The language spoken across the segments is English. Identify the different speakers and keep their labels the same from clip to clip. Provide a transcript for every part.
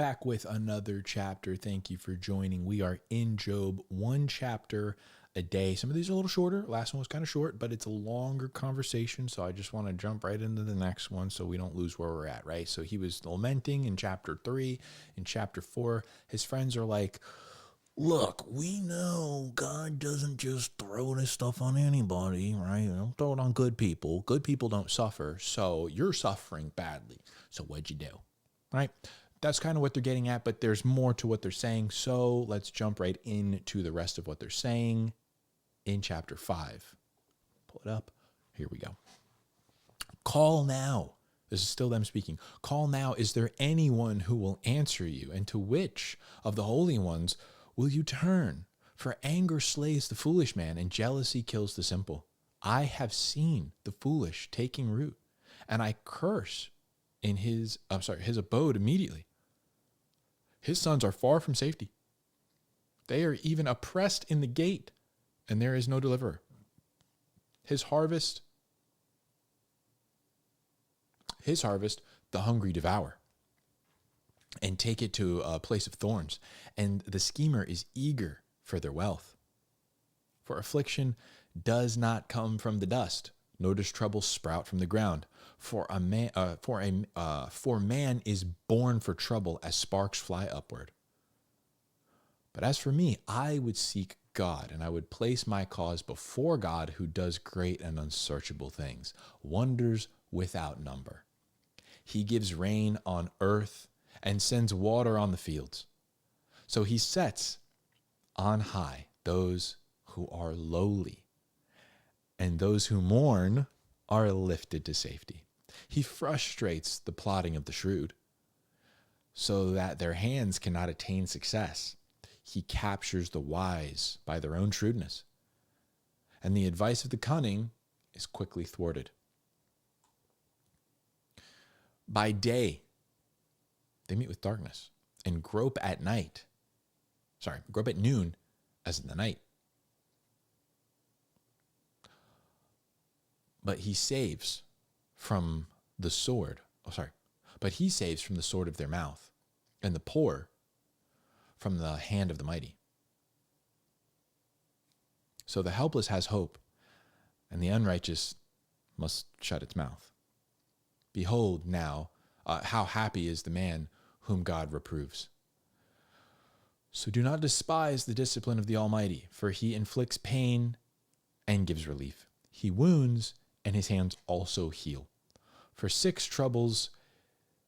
Speaker 1: Back with another chapter. Thank you for joining. We are in Job, one chapter a day. Some of these are a little shorter. Last one was kind of short, but it's a longer conversation. So I just want to jump right into the next one so we don't lose where we're at, right? So he was lamenting in chapter 3. In chapter 4, his friends are like, look, we know God doesn't just throw this stuff on anybody, right? Don't throw it on good people. Good people don't suffer. So you're suffering badly. So what'd you do? Right? That's kind of what they're getting at, but there's more to what they're saying. So let's jump right into the rest of what they're saying in chapter 5. Pull it up. Here we go. Call now. This is still them speaking. Call now. Is there anyone who will answer you? And to which of the holy ones will you turn? For anger slays the foolish man, and jealousy kills the simple. I have seen the foolish taking root, and I curse in his abode immediately. His sons are far from safety. They are even oppressed in the gate, and there is no deliverer. His harvest, the hungry devour, and take it to a place of thorns. And the schemer is eager for their wealth. For affliction does not come from the dust, nor does trouble sprout from the ground. For man is born for trouble as sparks fly upward. But as for me, I would seek God, and I would place my cause before God, who does great and unsearchable things, wonders without number. He gives rain on earth and sends water on the fields. So he sets on high those who are lowly, and those who mourn are lifted to safety. He frustrates the plotting of the shrewd, so that their hands cannot attain success. He captures the wise by their own shrewdness, and the advice of the cunning is quickly thwarted. By day, they meet with darkness and grope at noon as in the night. But he saves from the sword. But he saves from the sword of their mouth, and the poor from the hand of the mighty. So the helpless has hope, and the unrighteous must shut its mouth. Behold now, how happy is the man whom God reproves. So do not despise the discipline of the Almighty, for he inflicts pain and gives relief. He wounds, and his hands also heal. For 6 troubles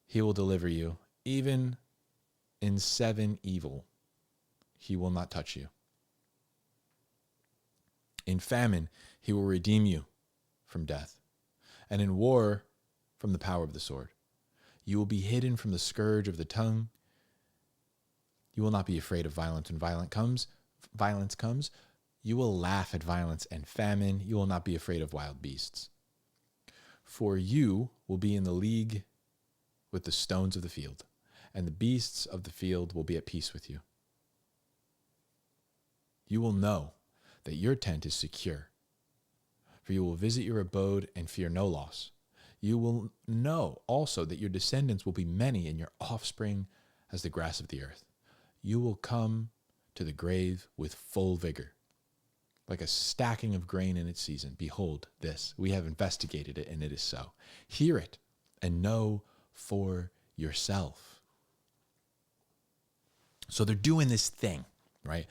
Speaker 1: he will deliver you, even in 7 evil he will not touch you. In famine he will redeem you from death, and in war from the power of the sword. You will be hidden from the scourge of the tongue. You will not be afraid of violence when violence comes. You will laugh at violence and famine. You will not be afraid of wild beasts. For you will be in the league with the stones of the field, and the beasts of the field will be at peace with you. You will know that your tent is secure, for you will visit your abode and fear no loss. You will know also that your descendants will be many, and your offspring as the grass of the earth. You will come to the grave with full vigor, like a stacking of grain in its season. Behold this, we have investigated it, and it is so. Hear it and know for yourself. So they're doing this thing, right?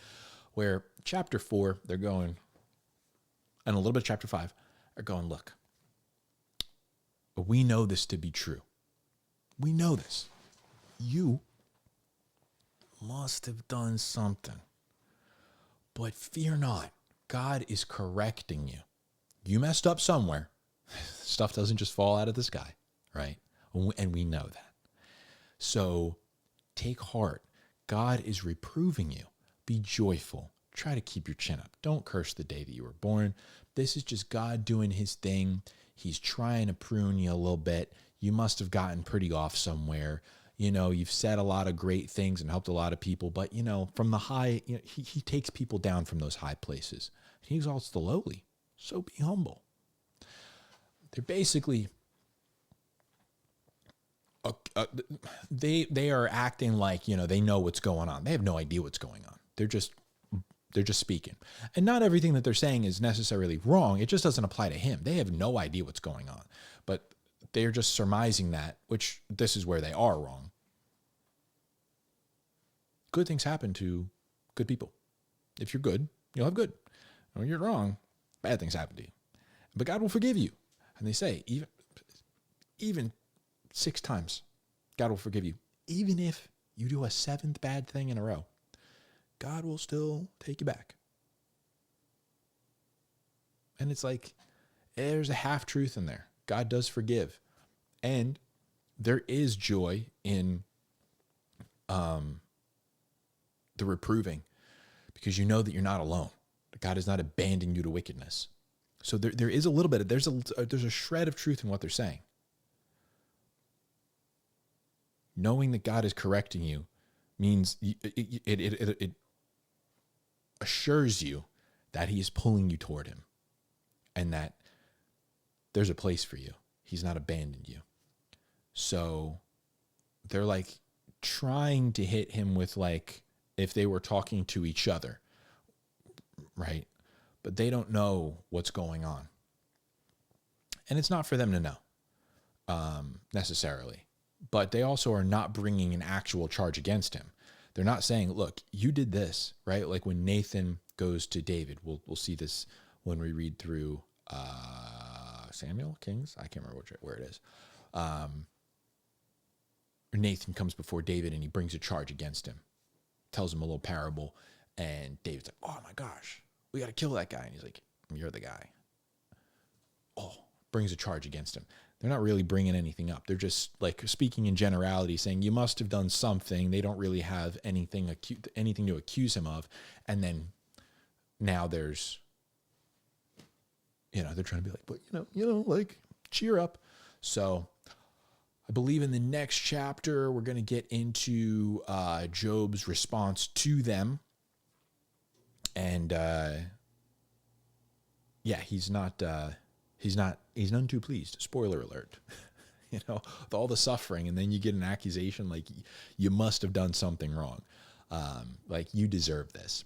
Speaker 1: Where chapter 4, they're going, and a little bit of chapter 5, are going, look, we know this to be true. We know this. You must have done something. But fear not. God is correcting you. You messed up somewhere. Stuff doesn't just fall out of the sky, right? And we know that. So take heart. God is reproving you. Be joyful. Try to keep your chin up. Don't curse the day that you were born. This is just God doing his thing. He's trying to prune you a little bit. You must have gotten pretty off somewhere. You've said a lot of great things and helped a lot of people, but, from the high, he takes people down from those high places. He exalts the lowly. So be humble. They're basically They are acting like, they know what's going on. They have no idea what's going on. They're just speaking. And not everything that they're saying is necessarily wrong. It just doesn't apply to him. They have no idea what's going on. But they're just surmising that, which this is where they are wrong. Good things happen to good people. If you're good, you'll have good. When you're wrong, bad things happen to you. But God will forgive you. And they say, even 6 times, God will forgive you. Even if you do a 7th bad thing in a row, God will still take you back. And it's like, there's a half truth in there. God does forgive. And there is joy in the reproving, because you know that you're not alone. God has not abandoned you to wickedness. So there is a little bit, there's a shred of truth in what they're saying. Knowing that God is correcting you means it assures you that he is pulling you toward him and that there's a place for you. He's not abandoned you. So they're like trying to hit him with, like, if they were talking to each other, right? But they don't know what's going on. And it's not for them to know necessarily. But they also are not bringing an actual charge against him. They're not saying, look, you did this, right? Like when Nathan goes to David, we'll see this when we read through Samuel, Kings. I can't remember where it is. Nathan comes before David and he brings a charge against him, tells him a little parable, and David's like, oh my gosh, we got to kill that guy. And he's like, you're the guy. Oh, brings a charge against him. They're not really bringing anything up. They're just like speaking in generality, saying you must have done something. They don't really have anything to accuse him of. And then now there's, they're trying to be like, but like, cheer up. So I believe in the next chapter, we're going to get into Job's response to them. And he's none too pleased. Spoiler alert. With all the suffering, and then you get an accusation like you must have done something wrong. Like you deserve this.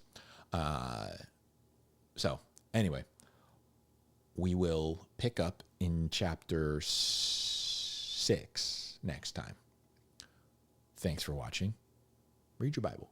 Speaker 1: So anyway, we will pick up in chapter 6 next time. Thanks for watching. Read your Bible.